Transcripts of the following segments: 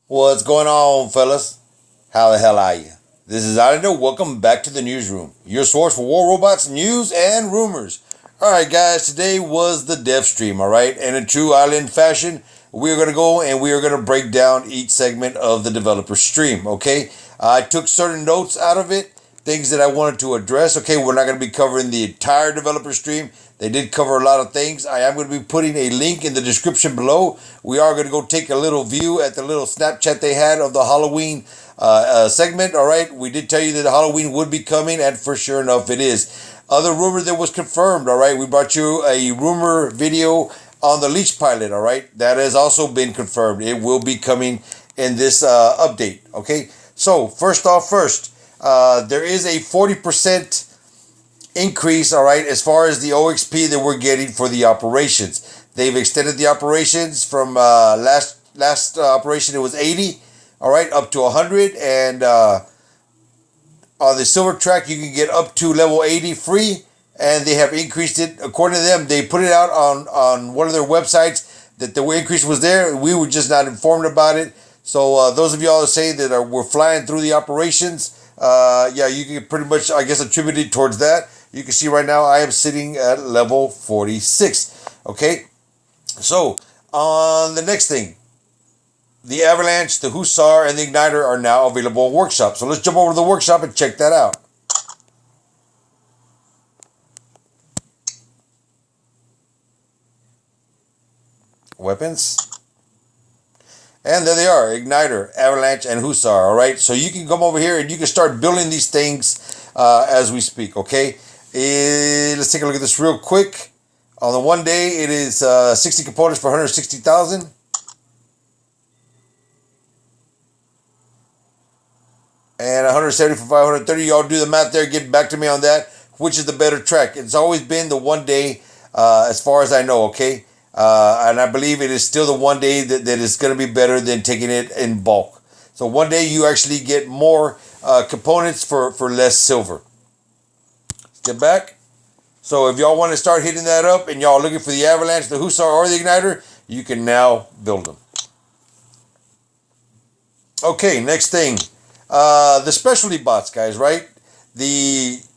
What's going on, fellas? How the hell are you? This is Ao-Jun. Welcome back to the Newsroom, your source for war robots, news, and rumors. Alright, guys, today was the Devstream, alright? And in true island fashion, we're going to go and we are going to break down each segment of the developer stream, okay? I took certain notes out of it, things that I wanted to address. Okay, we're not going to be covering the entire developer stream. They did cover a lot of things. I am going to be putting a link in the description below. We are going to go take a little view at the little Snapchat they had of the Halloween segment. All right, we did tell you that Halloween would be coming, and for sure enough, it is. Other rumor that was confirmed. All right, we brought you a rumor video on the Leech pilot. All right, that has also been confirmed. It will be coming in this update. Okay, so first, there is a 40% increase, all right, as far as the OXP that we're getting for the operations. They've extended the operations from last operation, it was 80, all right, up to 100, and on the silver track you can get up to level 80 free, and they have increased it. According to them, they put it out on one of their websites that the increase was there. We were just not informed about it. So those of y'all that say that we're flying through the operations, yeah, you can pretty much, I guess, attribute it towards that. You can see right now I am sitting at level 46. Okay, so on the next thing, the Avalanche, the Hussar, and the Igniter are now available in Workshop. So let's jump over to the Workshop and check that out. Weapons. And there they are, Igniter, Avalanche, and Hussar, all right? So you can come over here and you can start building these things as we speak, okay? Let's take a look at this real quick. On the one day, it is 60 components for 160,000. And 170 for 530. Y'all do the math there. Get back to me on that. Which is the better track? It's always been the one day, as far as I know, okay? And I believe it is still the one day that is going to be better than taking it in bulk. So one day you actually get more components for less silver. Let's get back. So if y'all want to start hitting that up and y'all looking for the Avalanche, the Hussar, or the Igniter, you can now build them. Okay, next thing. The specialty bots, guys, right? Let's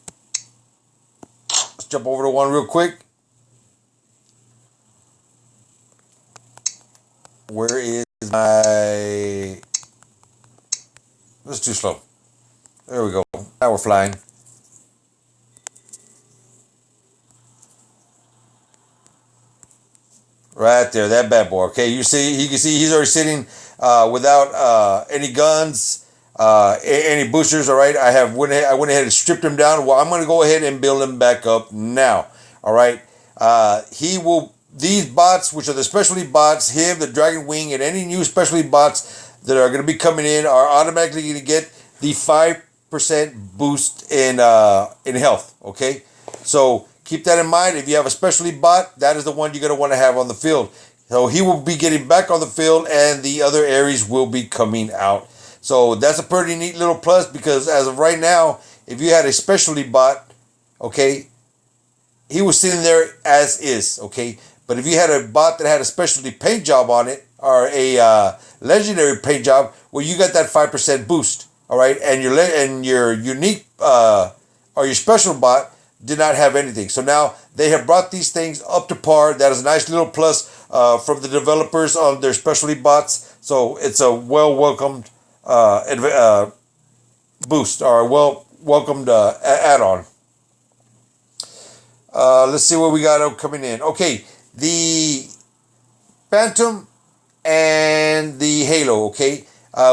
jump over to one real quick. Where is my... That's too slow. There we go. Now we're flying. Right there, that bad boy. Okay, you can see he's already sitting without any guns, any boosters. All right, I went ahead and stripped him down. Well, I'm going to go ahead and build him back up now. All right, these bots, which are the specialty bots, him, the Dragon Wing, and any new specialty bots that are going to be coming in are automatically going to get the 5% boost in health. Okay, so keep that in mind. If you have a specialty bot, that is the one you're going to want to have on the field. So he will be getting back on the field, and the other Aries will be coming out. So that's a pretty neat little plus, because as of right now, if you had a specialty bot, okay, he was sitting there as is, okay. But if you had a bot that had a specialty paint job on it, or a legendary paint job, well, you got that 5% boost, all right. And your unique or your special bot did not have anything. So now they have brought these things up to par. That is a nice little plus from the developers on their specialty bots. So it's a welcomed boost, or welcomed add-on. Let's see what we got coming in. Okay, the Phantom and the Halo. Okay,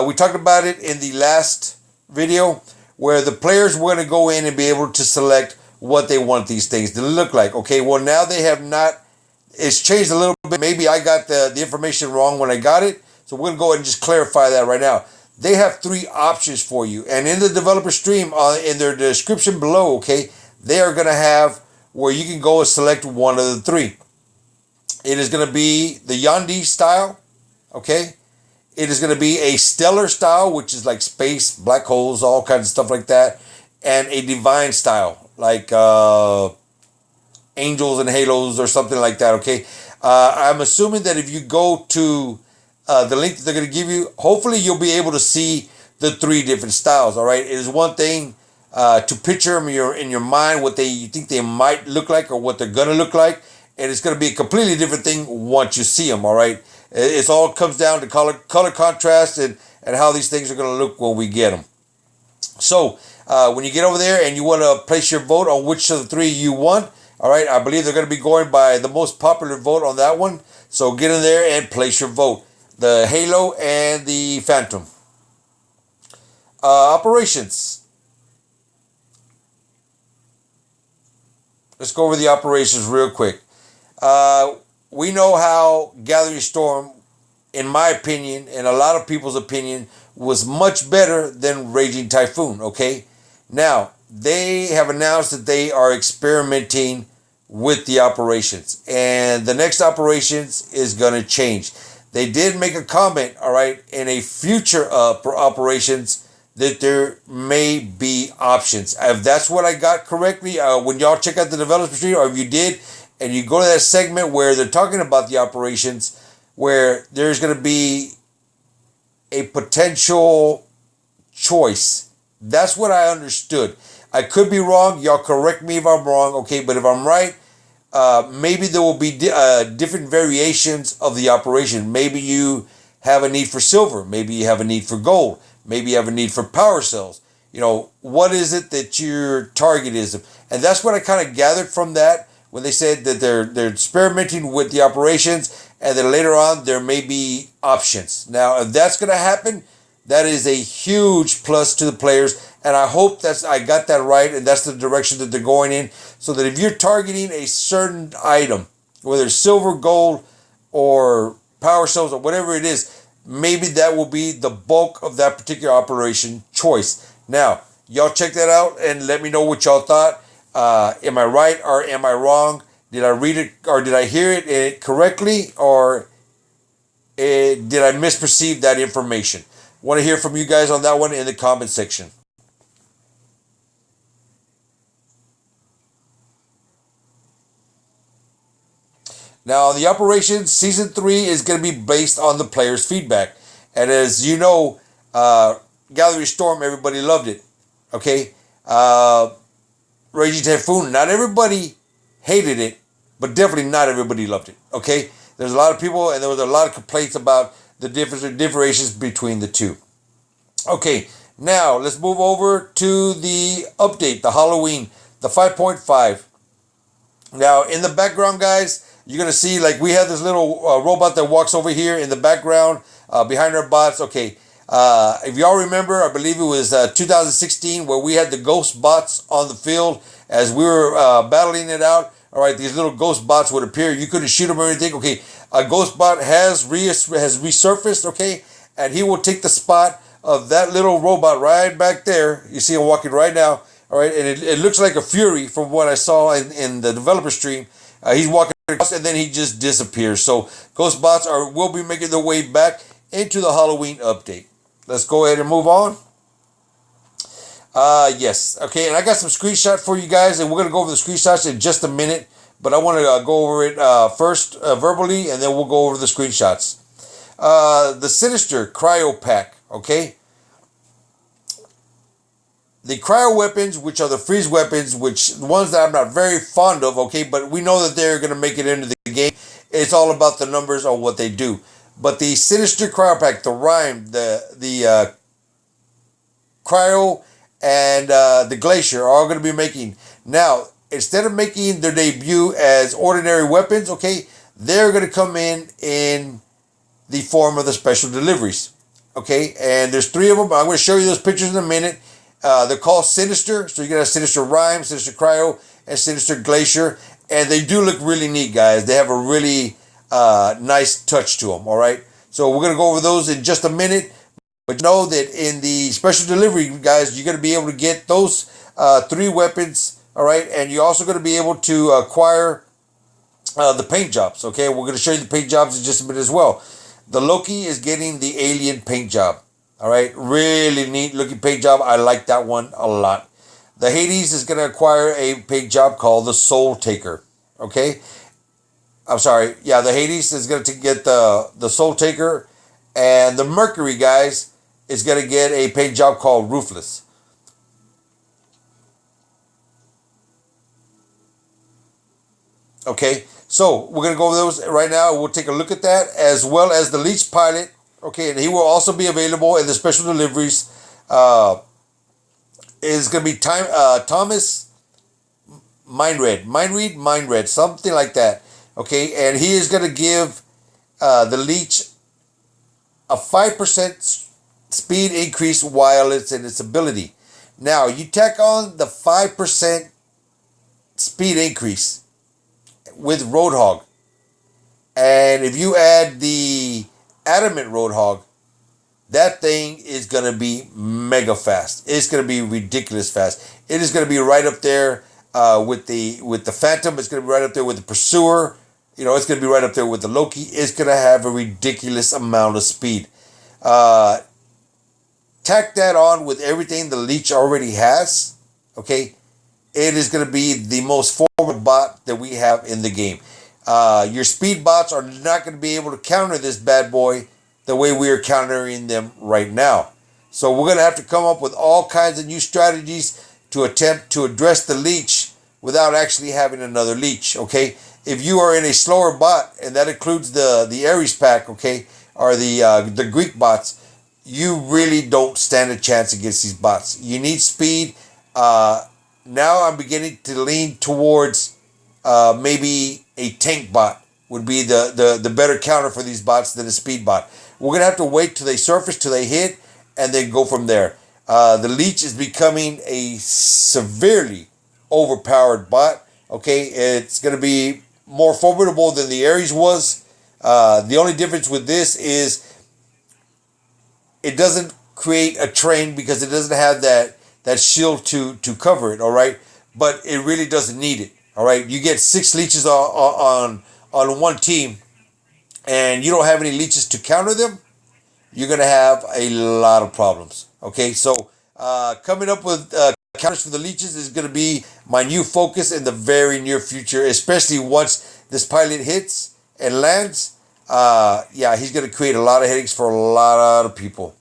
we talked about it in the last video, where the players were going to go in and be able to select what they want these things to look like. Okay, well, now they have not. It's changed a little bit. Maybe I got the information wrong when I got it, so we're going to go ahead and just clarify that right now. They have 3 options for you, and in the developer stream, in their description below, okay, they are going to have where you can go and select one of the 3. It is going to be the Yandi style, okay? It is going to be a Stellar style, which is like space, black holes, all kinds of stuff like that, and a Divine style, like angels and halos or something like that, okay? I'm assuming that if you go to the link that they're going to give you, hopefully you'll be able to see the three different styles. All right, it is one thing to picture them in your mind what you think they might look like or what they're going to look like, and it's going to be a completely different thing once you see them. All right, it all comes down to color contrast and how these things are going to look when we get them. So when you get over there and you want to place your vote on which of the three you want, all right, I believe they're going to be going by the most popular vote on that one. So get in there and place your vote. The Halo and the Phantom. Operations. Let's go over the operations real quick. We know how Gathering Storm, in my opinion, and a lot of people's opinion, was much better than Raging Typhoon, okay? Now, they have announced that they are experimenting with the operations, and the next operations is going to change. They did make a comment, all right, in a future operations that there may be options. If that's what I got correctly, when y'all check out the developer stream, or if you did, and you go to that segment where they're talking about the operations, where there's going to be a potential choice. That's what I understood. I could be wrong. Y'all correct me if I'm wrong, okay? But if I'm right, maybe there will be different variations of the operation. Maybe you have a need for silver. Maybe you have a need for gold. Maybe you have a need for power cells. You know, what is it that your target is? And that's what I kind of gathered from that when they said that they're experimenting with the operations and then later on there may be options. Now, if that's going to happen, that is a huge plus to the players. And I hope I got that right and that's the direction that they're going in. So that if you're targeting a certain item, whether it's silver, gold, or power cells or whatever it is, maybe that will be the bulk of that particular operation choice. Now, y'all check that out and let me know what y'all thought. Am I right or am I wrong? Did I read it or did I hear it correctly, or did I misperceive that information? Want to hear from you guys on that one in the comment section. Now, the operations season 3 is going to be based on the players' feedback, and as you know, Gathering Storm, everybody loved it. Okay, Raging Typhoon, not everybody hated it, but definitely not everybody loved it. Okay, there's a lot of people, and there was a lot of complaints about the differentiations between the two. Okay, now let's move over to the update, the Halloween, the 5.5. Now, in the background, guys, you're going to see, like, we have this little robot that walks over here in the background behind our bots. Okay, if y'all remember, I believe it was 2016 where we had the ghost bots on the field as we were battling it out. All right, these little ghost bots would appear. You couldn't shoot them or anything. Okay, a ghost bot has resurfaced, okay, and he will take the spot of that little robot right back there. You see him walking right now. All right, and it looks like a Fury from what I saw in the developer stream. He's walking across and then he just disappears. So ghost bots will be making their way back into the Halloween update. Let's go ahead and move on. Yes. Okay, and I got some screenshots for you guys, and we're going to go over the screenshots in just a minute. But I want to go over it first verbally, and then we'll go over the screenshots. The Sinister Cryo Pack, okay? The cryo weapons, which are the freeze weapons, which ones that I'm not very fond of, okay? But we know that they're going to make it into the game. It's all about the numbers on what they do. But the Sinister Cryo Pack, the Rhyme, the Cryo, and the Glacier are all going to be making. Now, instead of making their debut as ordinary weapons, okay, they're going to come in the form of the special deliveries, okay? And there's 3 of them. I'm going to show you those pictures in a minute. They're called Sinister, so you're going to have Sinister Rhyme, Sinister Cryo, and Sinister Glacier. And they do look really neat, guys. They have a really nice touch to them, all right? So we're going to go over those in just a minute. But know that in the special delivery, guys, you're going to be able to get those 3 weapons, all right? And you're also going to be able to acquire the paint jobs, okay? We're going to show you the paint jobs in just a minute as well. The Loki is getting the alien paint job, all right? Really neat looking paint job. I like that one a lot. The Hades is going to acquire a paint job called the Soul Taker, okay? I'm sorry. Yeah, the Hades is going to get the Soul Taker. And the Mercury, guys, is going to get a paint job called Roofless. Okay, so we're going to go over those right now. We'll take a look at that, as well as the Leech Pilot. Okay, and he will also be available in the special deliveries. Is going to be Thomas Mindred, something like that. Okay, and he is going to give the Leech a 5% speed increase while it's in its ability. Now, you tack on the 5% speed increase with Roadhog, and if you add the Adamant Roadhog, that thing is going to be mega fast. It's going to be ridiculous fast. It is going to be right up there with the Phantom. It's going to be right up there with the Pursuer. You know, it's going to be right up there with the Loki. It's going to have a ridiculous amount of speed. Tack that on with everything the Leech already has. Okay, it is going to be the most forward bot that we have in the game. Your speed bots are not going to be able to counter this bad boy the way we are countering them right now. So we're going to have to come up with all kinds of new strategies to attempt to address the Leech without actually having another Leech, okay? If you are in a slower bot, and that includes the Ares pack, okay, or the Greek bots, you really don't stand a chance against these bots. You need speed. Now I'm beginning to lean towards maybe a tank bot would be the better counter for these bots than a speed bot. We're going to have to wait till they surface, till they hit, and then go from there. The Leech is becoming a severely overpowered bot. Okay, it's going to be more formidable than the Ares was. The only difference with this is it doesn't create a train because it doesn't have that shield to cover it, all right? But it really doesn't need it, all right? You get 6 leeches on one team, and you don't have any leeches to counter them, you're going to have a lot of problems, okay? So coming up with counters for the leeches is going to be my new focus in the very near future, especially once this pilot hits and lands. Yeah, he's going to create a lot of headaches for a lot of people.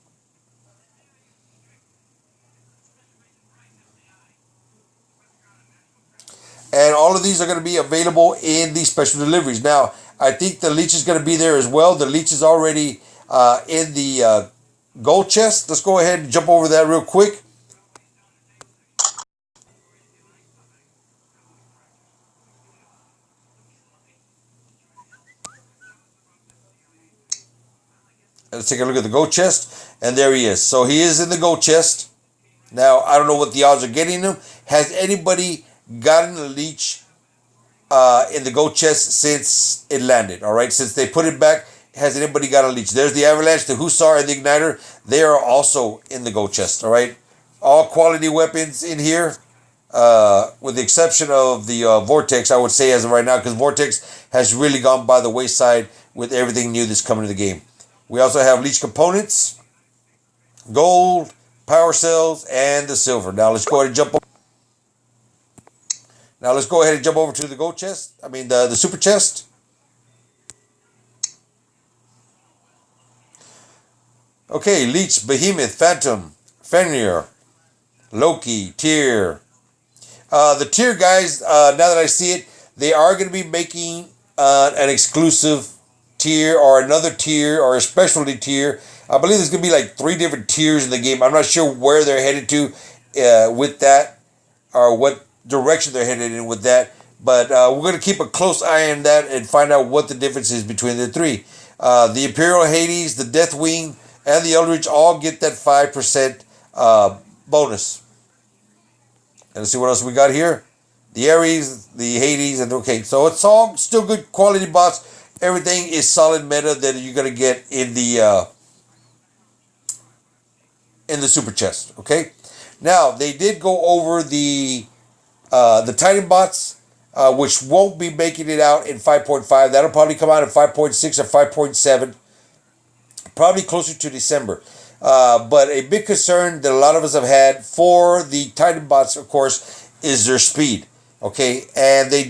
And all of these are going to be available in these special deliveries. Now, I think the Leech is going to be there as well. The Leech is already in the gold chest. Let's go ahead and jump over that real quick. Let's take a look at the gold chest. And there he is. So he is in the gold chest. Now, I don't know what the odds are getting him. Has anybody gotten a Leech in the gold chest since it landed? All right, since they put it back, has anybody got a Leech? There's the Avalanche, the Hussar, and the Igniter. They are also in the gold chest. All right, all quality weapons in here, with the exception of the Vortex, I would say as of right now, because Vortex has really gone by the wayside with everything new that's coming to the game. We also have Leech components, gold, power cells, and the silver. Now let's go ahead and jump over. Now let's go ahead and jump over to the gold chest. I mean the super chest. Okay, Leech, Behemoth, Phantom, Fenrir, Loki, Tyr. The Tyr guys, now that I see it, they are going to be making an exclusive tier or another tier or a specialty tier. I believe there's going to be like 3 different tiers in the game. I'm not sure where they're headed to with that, or what direction they're headed in with that. But we're going to keep a close eye on that and find out what the difference is between the 3. The Imperial Hades, the Deathwing, and the Eldritch all get that 5% bonus. And let's see what else we got here. The Ares, the Hades, and okay. So it's all still good quality bots. Everything is solid meta that you're going to get in the super chest. Okay. Now they did go over the Titan bots, which won't be making it out in 5.5. That'll probably come out in 5.6 or 5.7, probably closer to December. But a big concern that a lot of us have had for the Titan bots, of course, is their speed. Okay, and they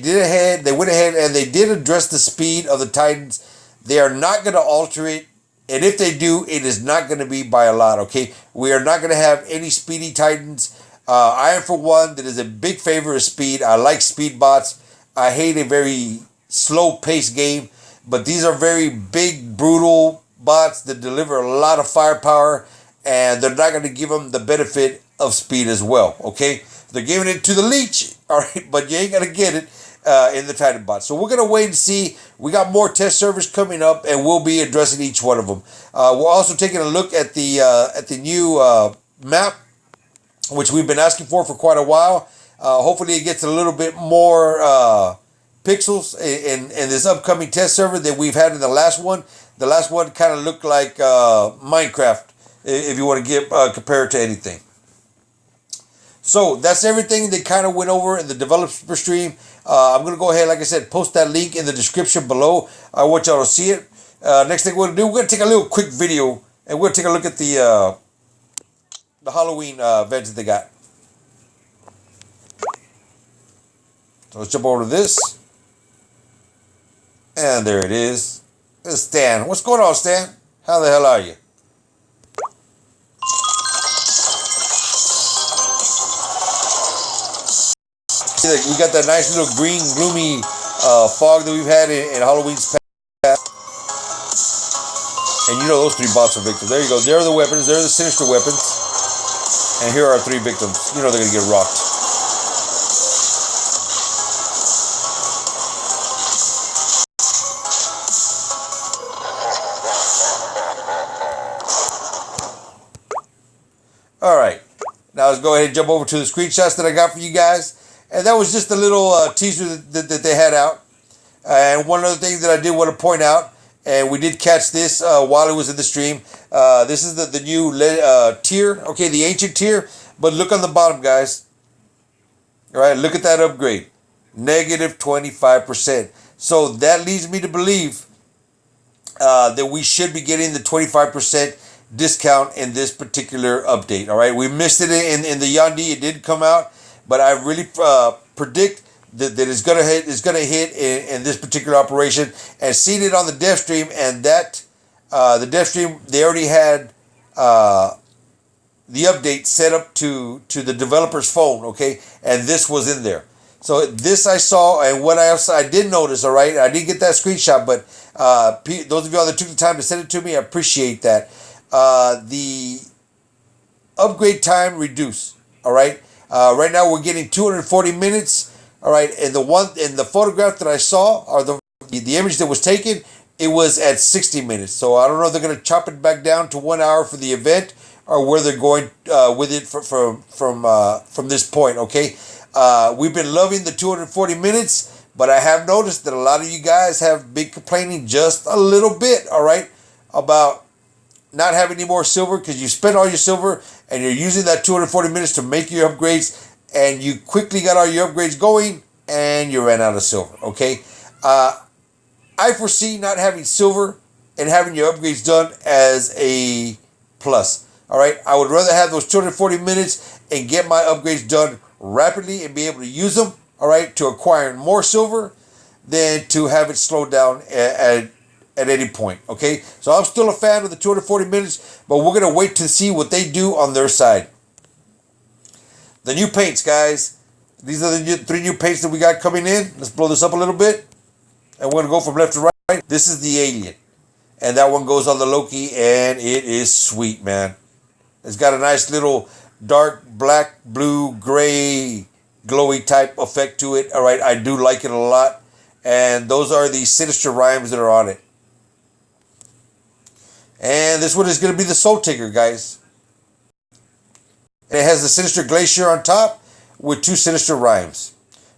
went ahead and they did address the speed of the Titans. They are not going to alter it And if they do, it is not going to be by a lot, okay? We are not going to have any speedy Titans. I am, for one, that is a big favor of speed. I like speed bots. I hate a very slow-paced game. But these are very big, brutal bots that deliver a lot of firepower. And they're not going to give them the benefit of speed as well, okay? They're giving it to the leech, all right? But you ain't going to get it in the Titan bot. So we're going to wait and see. We got more test servers coming up, and we'll be addressing each one of them. We're also taking a look at the new map, which we've been asking for quite a while. Hopefully it gets a little bit more pixels in this upcoming test server than we've had in the last one. The last one kind of looked like Minecraft, if you want to get compare it to anything. So that's everything they kind of went over in the developer stream. I'm going to go ahead, like I said, post that link in the description below. I want y'all to see it. Next thing we're going to do, we're going to take a little quick video, and we're going to take a look at the Halloween events that they got. So let's jump over to this. And there it is. It's Stan. What's going on, Stan? How the hell are you? We got that nice little green, gloomy fog that we've had in Halloween's past. And you know those 3 bots are victims. There you go. There are the weapons. There are the sinister weapons. And here are 3 victims. You know they're going to get rocked. All right. Now let's go ahead and jump over to the screenshots that I got for you guys. And that was just a little teaser that they had out. And one other thing that I did want to point out, and we did catch this while it was in the stream. This is the new tier, okay, the ancient tier. But look on the bottom, guys. All right, look at that upgrade. Negative 25%. So that leads me to believe that we should be getting the 25% discount in this particular update. All right, we missed it in the Yandi. It did come out. But I really predict that it's gonna hit in this particular operation, and seen it on the Devstream, and that the Devstream, they already had the update set up to the developer's phone, okay, and this was in there. So this I saw, and what else I did notice, all right, I didn't get that screenshot, but those of y'all that took the time to send it to me, I appreciate that. The upgrade time reduced, all right. Right now we're getting 240 minutes. All right, and the photograph that I saw, or the image that was taken, it was at 60 minutes. So I don't know if they're gonna chop it back down to 1 hour for the event, or where they're going with it from this point. Okay, we've been loving the 240 minutes, but I have noticed that a lot of you guys have been complaining just a little bit. All right, about not having any more silver because you spent all your silver and you're using that 240 minutes to make your upgrades, and you quickly got all your upgrades going and you ran out of silver, okay? I foresee not having silver and having your upgrades done as a plus, all right? I would rather have those 240 minutes and get my upgrades done rapidly and be able to use them, all right, to acquire more silver than to have it slow down at any point, okay? So I'm still a fan of the 240 minutes, but we're going to wait to see what they do on their side. The new paints, guys. These are the 3 new paints that we got coming in. Let's blow this up a little bit. And we're going to go from left to right. This is the alien. And that one goes on the Loki, and it is sweet, man. It's got a nice little dark black, blue, gray, glowy type effect to it. All right, I do like it a lot. And those are the sinister rhymes that are on it. And this one is going to be the Soul Taker, guys. It has the Sinister Glacier on top with 2 Sinister Rhymes.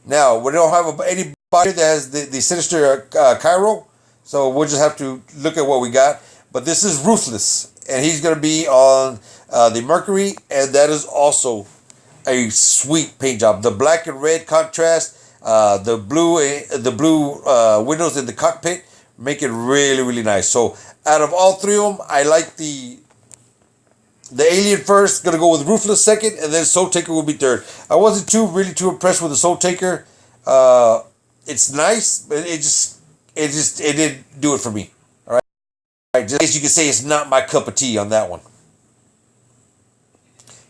Now, we don't have anybody that has the Sinister Cairo, so we'll just have to look at what we got. But this is Ruthless, and he's going to be on the Mercury, and that is also a sweet paint job. The black and red contrast, the blue windows in the cockpit make it really, really nice. So out of all 3 of them, I like the Alien first, gonna go with Ruthless second, and then Soul Taker will be third. I wasn't really too impressed with the Soul Taker. It's nice, but it didn't do it for me. Right, just in case you can say it's not my cup of tea on that one.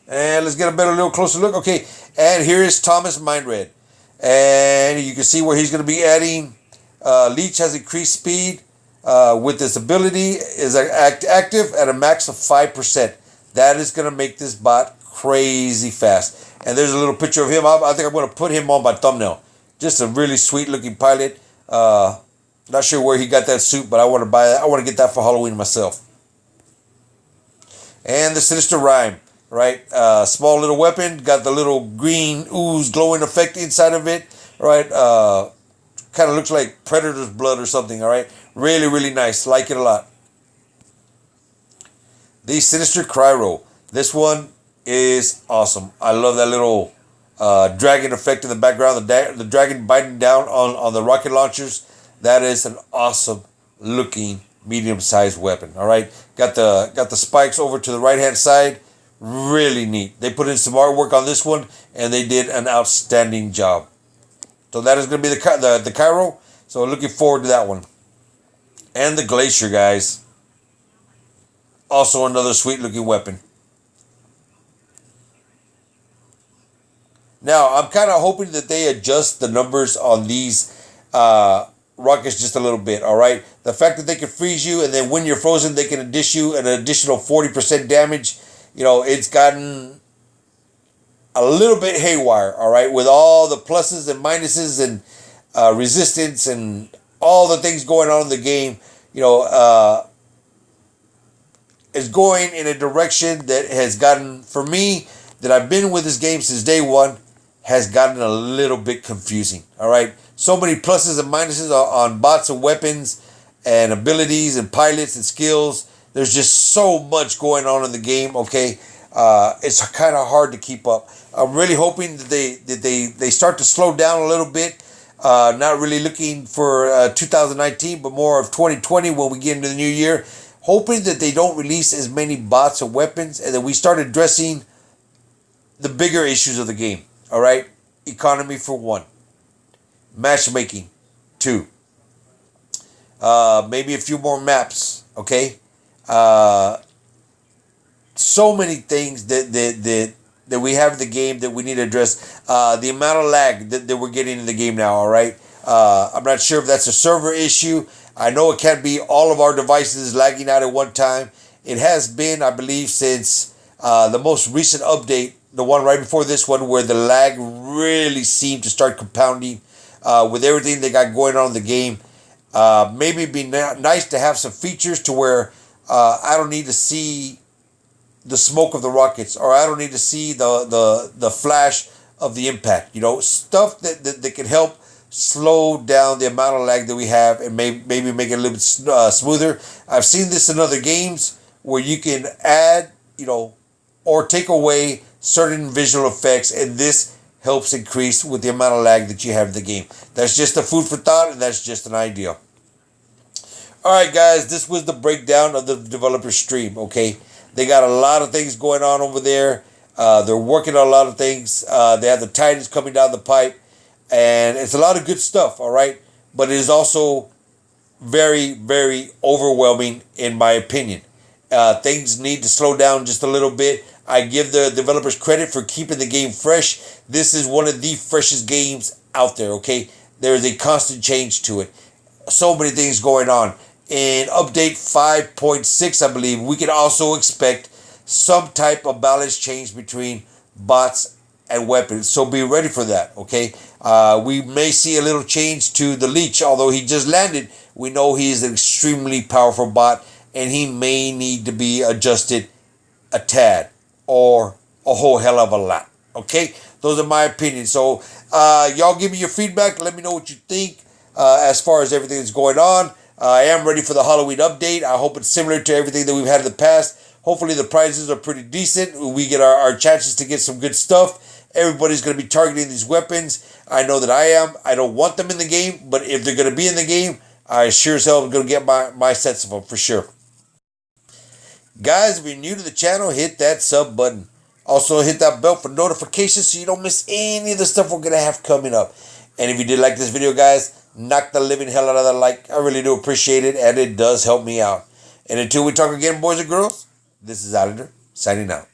And let's get a better, little closer look. Okay, and here is Thomas Mindred. And you can see where he's going to be adding. Leech has increased speed with this ability. Is active at a max of 5%. That is going to make this bot crazy fast. And there's a little picture of him. I think I'm going to put him on my thumbnail. Just a really sweet looking pilot. Not sure where he got that suit, but I want to buy that. I want to get that for Halloween myself. And the Sinister Rhyme. Right, small little weapon, got the little green ooze glowing effect inside of it. Right, kind of looks like Predator's blood or something. All right, really, really nice. Like it a lot. The Sinister Cryo. This one is awesome. I love that little dragon effect in the background. The dragon biting down on the rocket launchers. That is an awesome looking medium-sized weapon. All right, got the spikes over to the right-hand side. Really neat. They put in some artwork on this one, and they did an outstanding job. So that is going to be the Cairo. So looking forward to that one. And the Glacier, guys. Also another sweet-looking weapon. Now, I'm kind of hoping that they adjust the numbers on these rockets just a little bit, all right? The fact that they can freeze you, and then when you're frozen, they can dish you an additional 40% damage. You know, it's gotten a little bit haywire, all right, with all the pluses and minuses and resistance and all the things going on in the game. You know, is going in a direction that has gotten, for me, that I've been with this game since day one, has gotten a little bit confusing, all right? So many pluses and minuses on bots and weapons and abilities and pilots and skills. There's just so much going on in the game, okay? It's kind of hard to keep up. I'm really hoping that they start to slow down a little bit. Not really looking for 2019, but more of 2020 when we get into the new year. Hoping that they don't release as many bots and weapons, and that we start addressing the bigger issues of the game, all right? Economy for one. Matchmaking, two. Maybe a few more maps, okay? So many things that we have in the game that we need to address. The amount of lag that we're getting in the game now, all right? I'm not sure if that's a server issue. I know it can't be all of our devices lagging out at one time. It has been, I believe, since the most recent update, the one right before this one, where the lag really seemed to start compounding with everything they got going on in the game. Maybe it'd be nice to have some features to where I don't need to see the smoke of the rockets, or I don't need to see the flash of the impact. You know, stuff that can help slow down the amount of lag that we have and maybe make it a little bit smoother. I've seen this in other games where you can add, you know, or take away certain visual effects, and this helps increase with the amount of lag that you have in the game. That's just a food for thought, and that's just an idea. All right, guys, this was the breakdown of the developer stream, okay? They got a lot of things going on over there. They're working on a lot of things. They have the Titans coming down the pipe, and it's a lot of good stuff, all right? But it is also very, very overwhelming, in my opinion. Things need to slow down just a little bit. I give the developers credit for keeping the game fresh. This is one of the freshest games out there, okay? There is a constant change to it. So many things going on. In update 5.6, I believe, we can also expect some type of balance change between bots and weapons. So be ready for that, okay? We may see a little change to the Leech. Although he just landed, we know he is an extremely powerful bot, and he may need to be adjusted a tad or a whole hell of a lot, okay? Those are my opinions. So y'all give me your feedback. Let me know what you think as far as everything that's going on. I am ready for the Halloween update. I hope it's similar to everything that we've had in the past. Hopefully the prizes are pretty decent. We get our chances to get some good stuff. Everybody's going to be targeting these weapons. I know that I am. I don't want them in the game, but if they're going to be in the game, I sure as hell am going to get my sets of them for sure. Guys, if you're new to the channel, hit that sub button. Also, hit that bell for notifications so you don't miss any of the stuff we're going to have coming up. And if you did like this video, guys, knock the living hell out of that like. I really do appreciate it, and it does help me out. And until we talk again, boys and girls, this is Islander signing out.